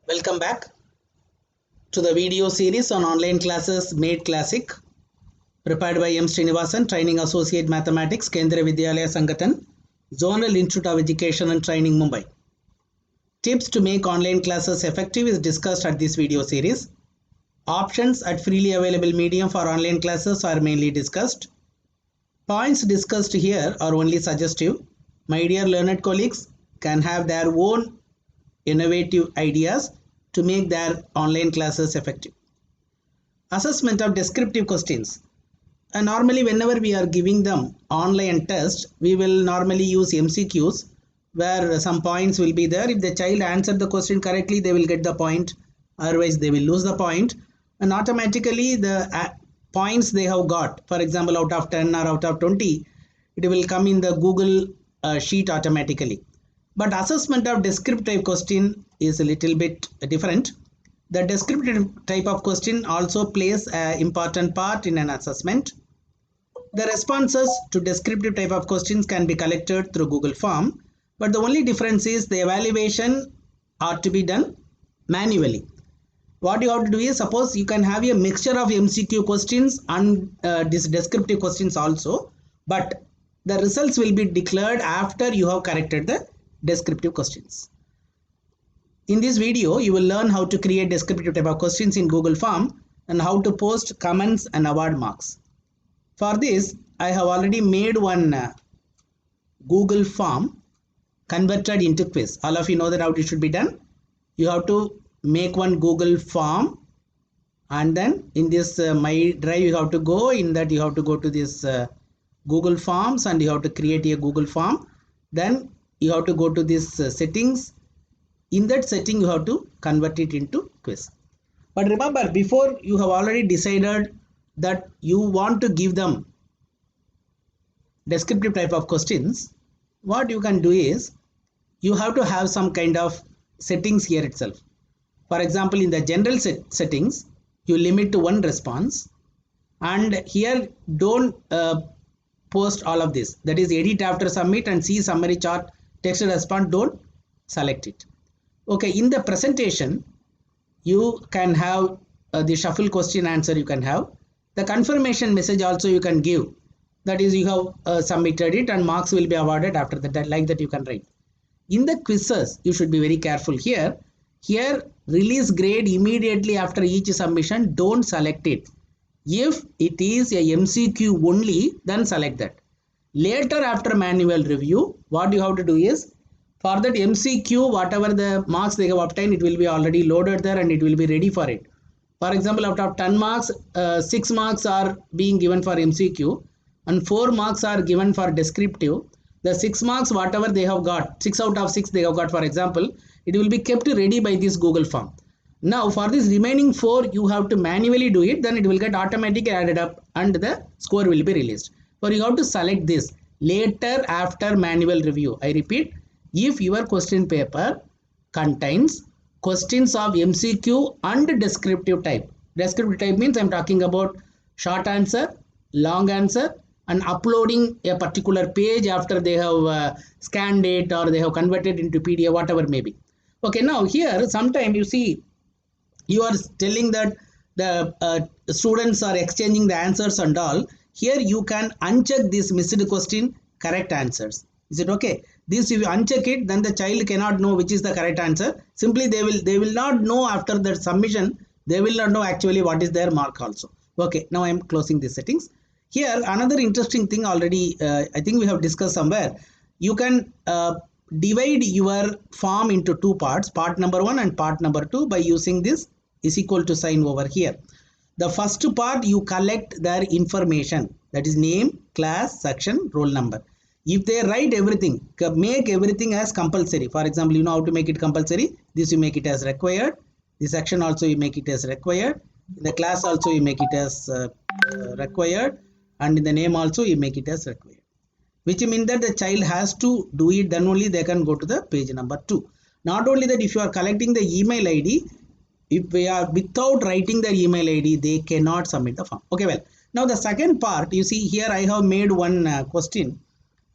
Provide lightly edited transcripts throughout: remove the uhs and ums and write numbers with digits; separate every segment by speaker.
Speaker 1: Welcome back to the video series on online classes made classic, prepared by M. Srinivasan, Training Associate Mathematics, Kendriya Vidyalaya Sangathan, Zonal Institute of Education and Training, Mumbai. Tips to make online classes effective is discussed at this video series. Options at freely available medium for online classes are mainly discussed. Points discussed here are only suggestive. My dear learned colleagues can have their own innovative ideas to make their online classes effective. Assessment of descriptive questions. Normally whenever we are giving them online test, we will normally use MCQs where some points will be there. If the child answered the question correctly, they will get the point, otherwise they will lose the point, and automatically the points they have got, for example out of 10 or out of 20, it will come in the Google sheet automatically. But assessment of descriptive question is a little bit different. The descriptive type of question also plays an important part in an assessment. The responses to descriptive type of questions can be collected through Google form, but the only difference is the evaluation ought to be done manually. What you have to do is, suppose you can have a mixture of MCQ questions and these descriptive questions also, but the results will be declared after you have corrected the descriptive questions. In this video, you will learn how to create descriptive type of questions in Google form and how to post comments and award marks. For this, I have already made one Google form converted into quiz. All of you know that how it should be done. You have to make one Google form, and then in this My Drive you have to go, in that you have to go to this Google Forms and you have to create a Google form. Then you have to go to this settings. In that setting you have to convert it into quiz. But remember, before you have already decided that you want to give them descriptive type of questions, what you can do is you have to have some kind of settings here itself. For example, in the general settings, you limit to one response, and here don't post all of this. That is, edit after submit and see summary chart text response, don't select it. Okay, in the presentation, you can have the shuffle question answer you can have. The confirmation message also you can give. That is, you have submitted it and marks will be awarded after that, like that you can write. In the quizzes, you should be very careful here. Here, release grade immediately after each submission, don't select it. If it is a MCQ only, then select that. Later, after manual review, what you have to do is, for that MCQ, whatever the marks they have obtained, it will be already loaded there and it will be ready for it. For example, out of 10 marks, 6 marks are being given for MCQ and 4 marks are given for descriptive. The 6 marks, whatever they have got, 6 out of 6 they have got, for example, it will be kept ready by this Google form. Now, for this remaining 4, you have to manually do it, then it will get automatically added up and the score will be released. But you have to select this later after manual review. I repeat, if your question paper contains questions of MCQ and descriptive type. Descriptive type means I am talking about short answer, long answer, and uploading a particular page after they have scanned it or they have converted into PDF, whatever may be. Okay, now here sometimes you see you are telling that the students are exchanging the answers and all. Here you can uncheck this missed question correct answers. Is it okay? This, if you uncheck it, then the child cannot know which is the correct answer. Simply they will not know after the submission. They will not know actually what is their mark also. Okay, now I am closing the settings. Here another interesting thing already I think we have discussed somewhere. You can divide your form into two parts, part number 1 and part number 2, by using this is equal to sign over here. The first part you collect their information, that is name, class, section, roll number. If they write everything, make everything as compulsory. For example, you know how to make it compulsory. This you make it as required. The section also you make it as required. In the class also you make it as required. And in the name also you make it as required. Which means that the child has to do it, then only they can go to the page number 2. Not only that, if you are collecting the email ID, if we are without writing their email ID, they cannot submit the form. Okay, well, now the second part, you see here I have made one question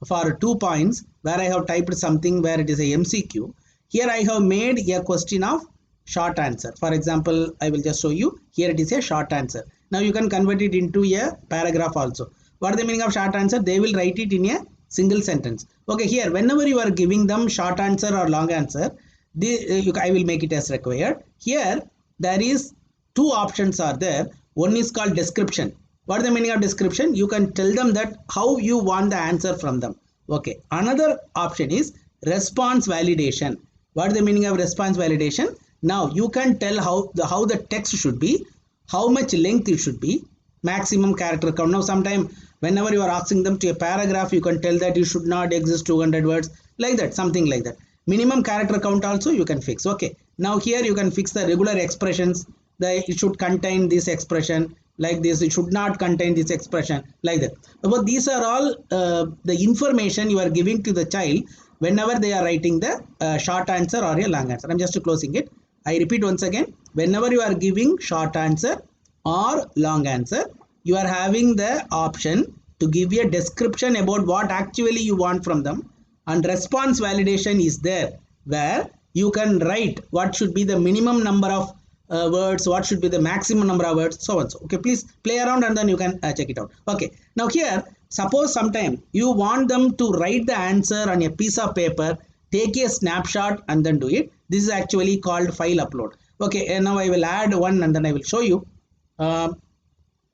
Speaker 1: for 2 points where I have typed something where it is a MCQ. Here I have made a question of short answer. For example, I will just show you. Here it is a short answer. Now you can convert it into a paragraph also. What is the meaning of short answer? They will write it in a single sentence. Okay, here whenever you are giving them short answer or long answer, I will make it as required. Here there is two options are there. One is called description. What is the meaning of description? You can tell them that how you want the answer from them. Okay. Another option is response validation. What is the meaning of response validation? Now you can tell how the text should be, how much length it should be, maximum character count. Now sometime whenever you are asking them to a paragraph, you can tell that it should not exist 200 words, like that, something like that. Minimum character count also you can fix. Okay. Now here you can fix the regular expressions. It should contain this expression like this. It should not contain this expression like that. But these are all the information you are giving to the child whenever they are writing the short answer or a long answer. I'm just closing it. I repeat once again. Whenever you are giving short answer or long answer, you are having the option to give a description about what actually you want from them, and response validation is there where you can write what should be the minimum number of words, what should be the maximum number of words, so on. So okay, please play around and then you can check it out. Okay, now here suppose sometime you want them to write the answer on a piece of paper, take a snapshot and then do it. This is actually called file upload. Okay, and now I will add one and then I will show you.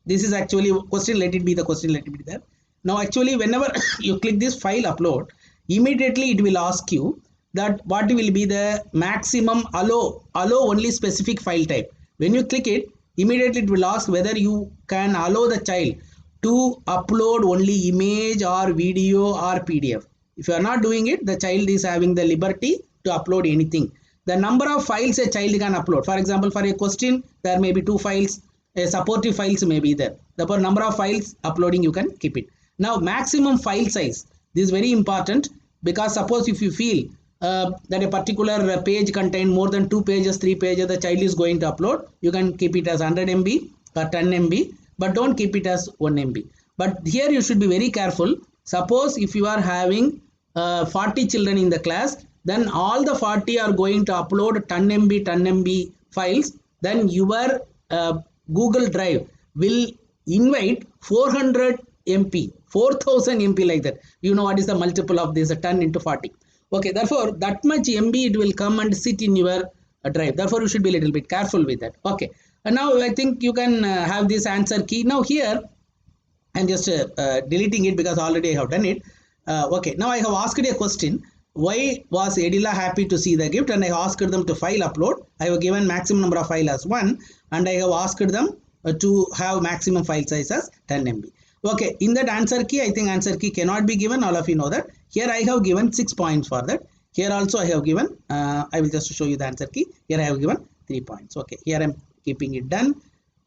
Speaker 1: This is actually question, let it be the question, let it be there. Now actually whenever you click this file upload, immediately it will ask you that what will be the maximum allow only specific file type. When you click it, immediately it will ask whether you can allow the child to upload only image or video or PDF. If you are not doing it, the child is having the liberty to upload anything. The number of files a child can upload. For example, for a question, there may be 2 files, a supportive files may be there. The number of files uploading you can keep it. Now maximum file size, this is very important, because suppose if you feel that a particular page contain more than 2 pages, 3 pages, the child is going to upload, you can keep it as 100 MB or 10 MB, but don't keep it as 1 MB. But here you should be very careful. Suppose if you are having 40 children in the class, then all the 40 are going to upload 10 MB files, then your Google Drive will invite 400 MP, 4000 MP like that. You know what is the multiple of this, 10 into 40. Okay, therefore that much MB it will come and sit in your drive. Therefore you should be a little bit careful with that. Okay, and now I think you can have this answer key. Now here I'm just deleting it because already I have done it. Okay, now I have asked a question. Why was Edila happy to see the gift? And I asked them to file upload. I have given maximum number of file as 1, and I have asked them to have maximum file size as 10 MB. Okay, in that answer key, I think answer key cannot be given. All of you know that. Here I have given 6 points for that. Here also I have given, I will just show you the answer key. Here I have given 3 points. Okay, here I am keeping it done.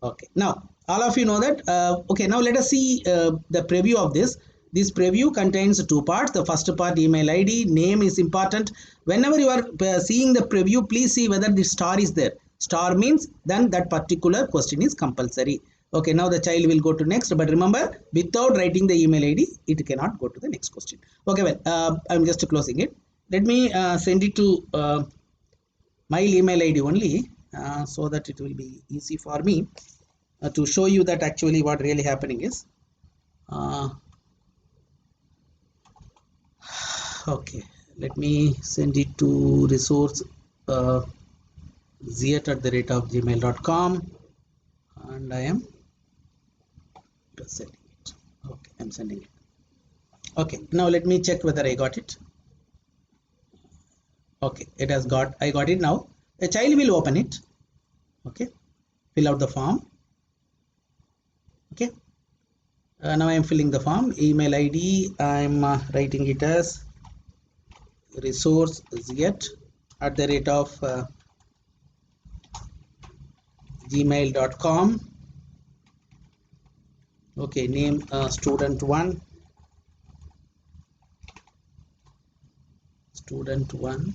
Speaker 1: Okay, now all of you know that. Okay, now let us see the preview of this. This preview contains 2 parts. The first part, email ID, name is important. Whenever you are seeing the preview, please see whether the star is there. Star means then that particular question is compulsory. Okay, now the child will go to next, but remember, without writing the email ID, it cannot go to the next question. Okay, well, I'm just closing it. Let me send it to my email ID only, so that it will be easy for me to show you that actually what really happening is. Okay, let me send it to resource ziet@gmail.com, and I am sending it. Okay, I'm sending it. Okay, now let me check whether I got it. Okay, it has got, I got it now. A child will open it. Okay, fill out the form. Okay, now I am filling the form. Email ID, I am writing it as resource ziet@gmail.com. Okay, name student 1. Student 1.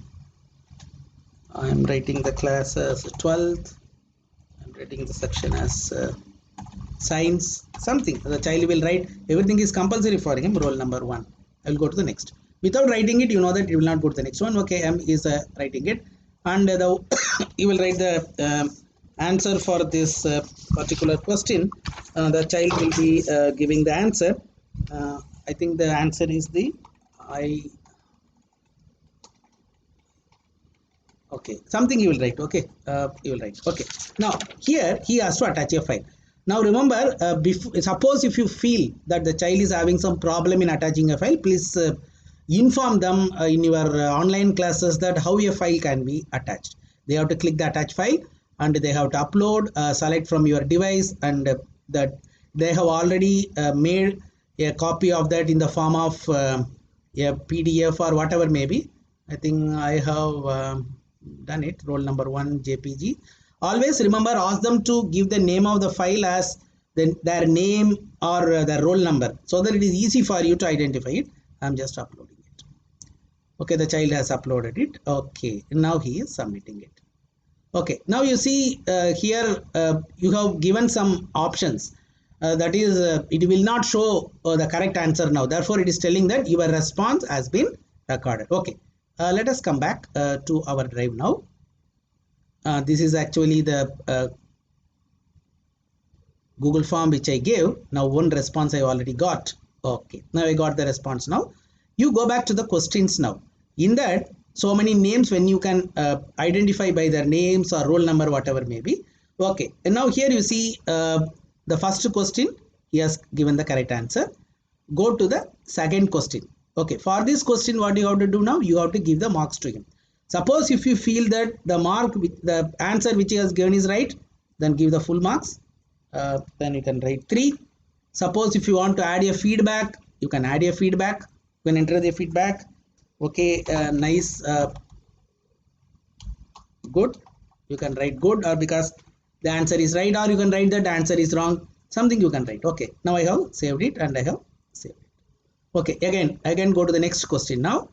Speaker 1: I am writing the class as 12th. I'm writing the section as science, something. The child will write, everything is compulsory for him, roll number 1. I will go to the next. Without writing it, you know that it will not go to the next one. Okay, M is writing it, and the you will write the answer for this particular question. The child will be giving the answer. I think the answer is the I. Okay, something you will write. Okay, you will write. Okay, now here he has to attach a file. Now remember, suppose if you feel that the child is having some problem in attaching a file, please inform them in your online classes that how a file can be attached. They have to click the attach file and they have to upload, select from your device, and that they have already made a copy of that in the form of a PDF or whatever maybe. I think I have done it. Roll number 1 JPG. Always remember, ask them to give the name of the file as their name or their roll number, so that it is easy for you to identify it. I'm just uploading it. Okay, the child has uploaded it. Okay, now he is submitting it. Okay, now you see here you have given some options. That is, it will not show the correct answer now. Therefore, it is telling that your response has been recorded. Okay, let us come back to our drive now. This is actually the Google form which I gave. Now one response I already got. Okay, now I got the response. Now you go back to the questions now. In that, so many names when you can identify by their names or roll number, whatever may be. Okay, and now here you see the first question, he has given the correct answer. Go to the second question. Okay, for this question, what you have to do now? You have to give the marks to him. Suppose if you feel that the answer which he has given is right, then give the full marks. Then you can write 3. Suppose if you want to add a feedback, you can add a feedback. You can enter the feedback. Okay, nice, good. You can write good, or because the answer is right, or you can write that the answer is wrong. Something you can write. Okay, now I have saved it and I have saved it. Okay, again go to the next question now.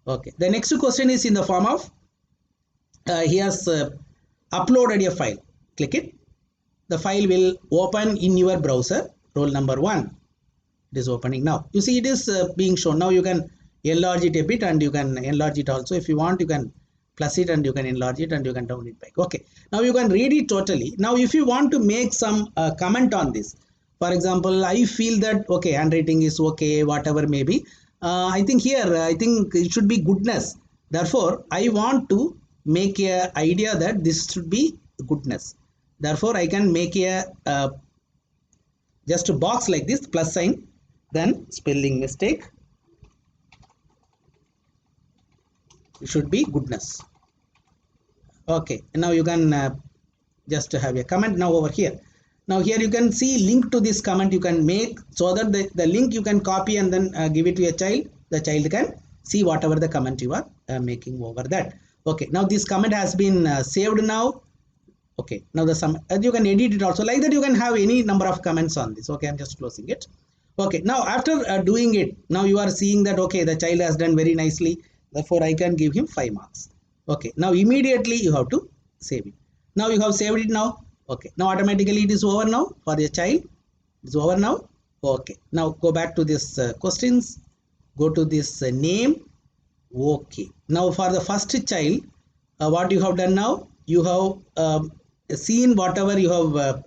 Speaker 1: Okay, the next question is in the form of he has uploaded a file. Click it. The file will open in your browser. Roll number 1. It is opening now. You see it is being shown. Now you can enlarge it a bit and you can enlarge it also. If you want, you can plus it and you can enlarge it and you can down it back. Okay, now you can read it totally. Now if you want to make some comment on this, for example, I feel that okay, handwriting is okay, whatever may be. I think here, I think it should be goodness. Therefore, I want to make a idea that this should be goodness. Therefore, I can make a just a box like this, plus sign, then spelling mistake. It should be goodness. Okay, now you can just have a comment now over here. Now here you can see link to this comment you can make, so that the link you can copy and then give it to a child. The child can see whatever the comment you are making over that. Okay, now this comment has been saved now. Okay, now the sum you can edit it also, like that you can have any number of comments on this. Okay, I'm just closing it. Okay, now after doing it, now you are seeing that okay, the child has done very nicely, therefore I can give him 5 marks. Okay, now immediately you have to save it. Now you have saved it now. Okay, now automatically it is over now for the child. It's over now. Okay, now go back to this questions, go to this name. Okay, now for the first child, what you have done now, you have seen whatever you have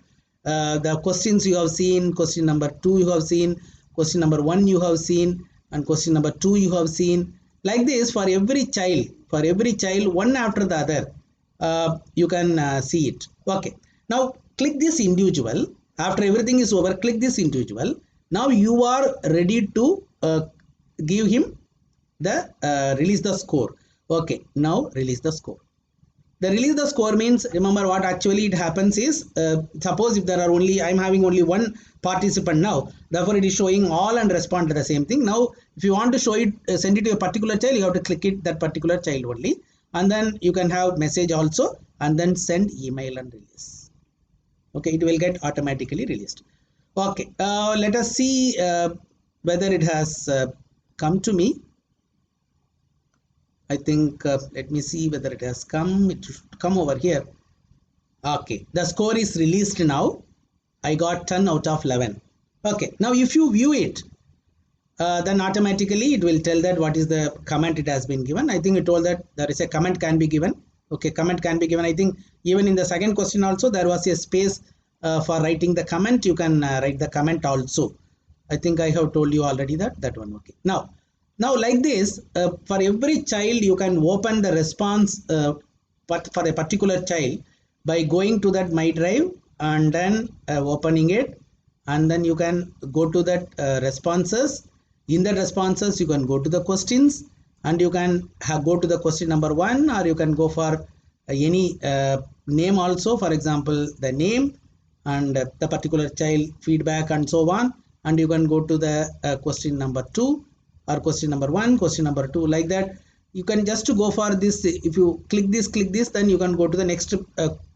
Speaker 1: the questions you have seen. Question number 2 you have seen, question number 1 you have seen, and question number 2 you have seen. Like this for every child, one after the other, you can see it. Okay, now click this individual. After everything is over, click this individual. Now you are ready to give him the release the score. Okay, now release the score. The release the score means, remember what actually it happens is, suppose if there are only, I'm having only one participant now, therefore it is showing all and respond to the same thing. Now if you want to show it, send it to a particular child, you have to click it that particular child only, and then you can have message also, and then send email and release. Okay, it will get automatically released. Okay, let us see whether it has come to me. I think let me see whether it has come. It should come over here. Okay, the score is released now. I got 10 out of 11. Okay, now if you view it, then automatically it will tell that what is the comment it has been given. I think it told that there is a comment can be given. Okay, comment can be given. I think even in the second question also there was a space for writing the comment. You can write the comment also. I think I have told you already that one. Okay. Now like this, for every child you can open the response but for a particular child by going to that My Drive and then opening it, and then you can go to that responses. In the responses you can go to the questions, and you can go to the question number 1, or you can go for any name also, for example the name and the particular child feedback and so on, and you can go to the question number 2 or question number 1, question number 2, like that. You can just go for this. If you click this, then you can go to the next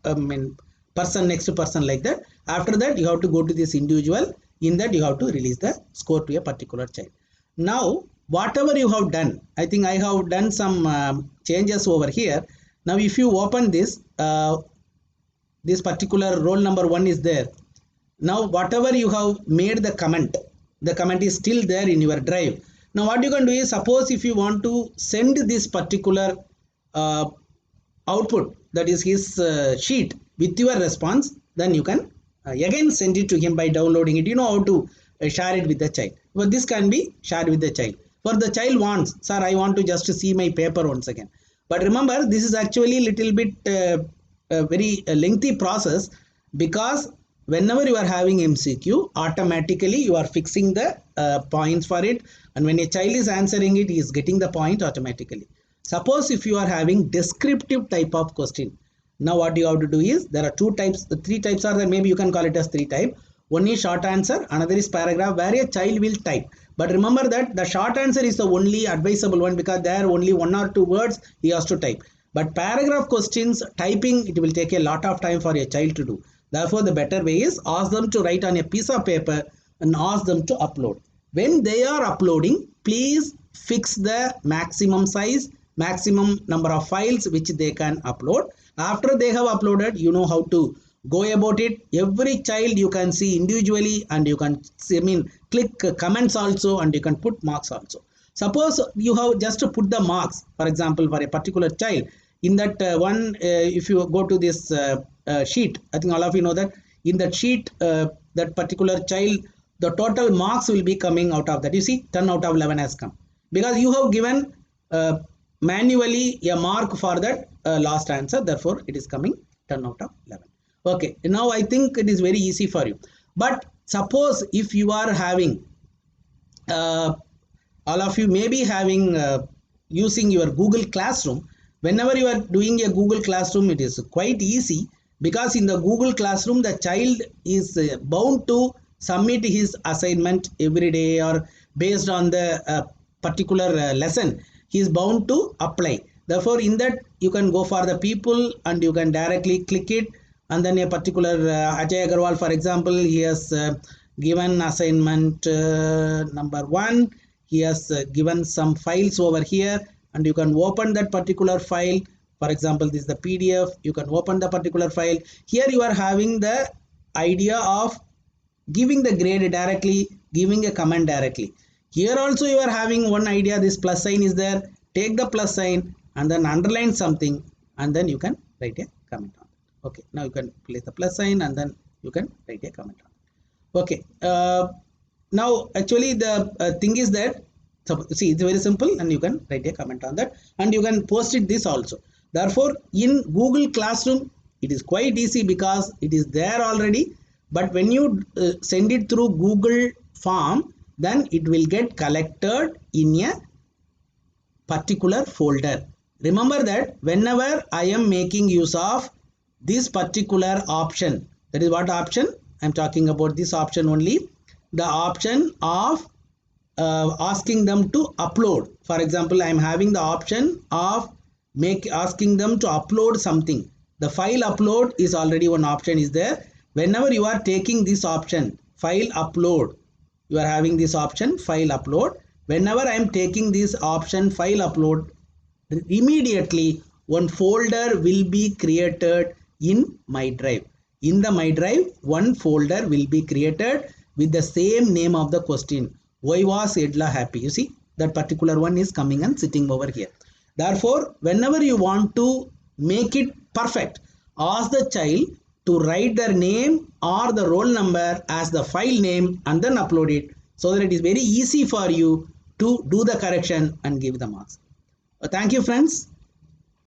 Speaker 1: next person, like that. After that you have to go to this individual. In that you have to release the score to a particular child. Now whatever you have done, I think I have done some changes over here. Now if you open this, this particular roll number 1 is there. Now whatever you have made the comment is still there in your drive. Now what you can do is, suppose if you want to send this particular output, that is his sheet, with your response, then you can again send it to him by downloading it. You know how to share it with the child. But this can be shared with the child. For the child wants, sir, I want to just see my paper once again. But remember, this is actually little bit a very lengthy process, because whenever you are having MCQ, automatically you are fixing the points for it, and when a child is answering it, he is getting the point automatically. Suppose if you are having descriptive type of question, now what you have to do is, there are 2 types, the 3 types are there, maybe you can call it as 3 types. One is short answer, another is paragraph, where a child will type. But remember that the short answer is the only advisable one, because there are only 1 or 2 words he has to type. But paragraph questions, typing, it will take a lot of time for a child to do. Therefore, the better way is, ask them to write on a piece of paper and ask them to upload. When they are uploading, please fix the maximum size, maximum number of files which they can upload. After they have uploaded, you know how to go about it. Every child you can see individually, and you can click comments also, and you can put marks also. Suppose you have just to put the marks, for example, for a particular child, in that one, if you go to this sheet, I think all of you know that in that sheet, that particular child, the total marks will be coming out of that. You see 10 out of 11 has come, because you have given manually a mark for that last answer. Therefore it is coming 10 out of 11. Okay, now I think it is very easy for you. But suppose if you are having all of you may be having using your Google Classroom. Whenever you are doing a Google Classroom, it is quite easy, because in the Google Classroom the child is bound to submit his assignment every day, or based on the particular lesson he is bound to apply. Therefore in that you can go for the people, and you can directly click it, and then a particular Ajay Agarwal, for example, he has given assignment number 1. He has given some files over here, and you can open that particular file. For example, this is the PDF. You can open the particular file. Here you are having the idea of giving the grade directly, giving a comment directly. Here also you are having one idea. This plus sign is there. Take the plus sign and then underline something, and then you can write a comment on it. Okay, now you can place the plus sign, and then you can write a comment on it. Okay, now actually the thing is that, so see, it's very simple, and you can write a comment on that, and you can post it this also. Therefore in Google Classroom it is quite easy, because it is there already. But when you send it through Google Form, then it will get collected in a particular folder. Remember that whenever I am making use of this particular option, that is what option I am talking about, this option only, the option of asking them to upload. For example, I am having the option of asking them to upload something. The file upload is already one option is there. Whenever you are taking this option, file upload, you are having this option, file upload. Whenever I am taking this option, file upload, immediately one folder will be created in My Drive. In the My Drive, one folder will be created with the same name of the question. Why was Edla happy? You see, that particular one is coming and sitting over here. Therefore, whenever you want to make it perfect. Ask the child to write their name or the roll number as the file name and then upload it, so that it is very easy for you to do the correction and give the marks. Thank you, friends.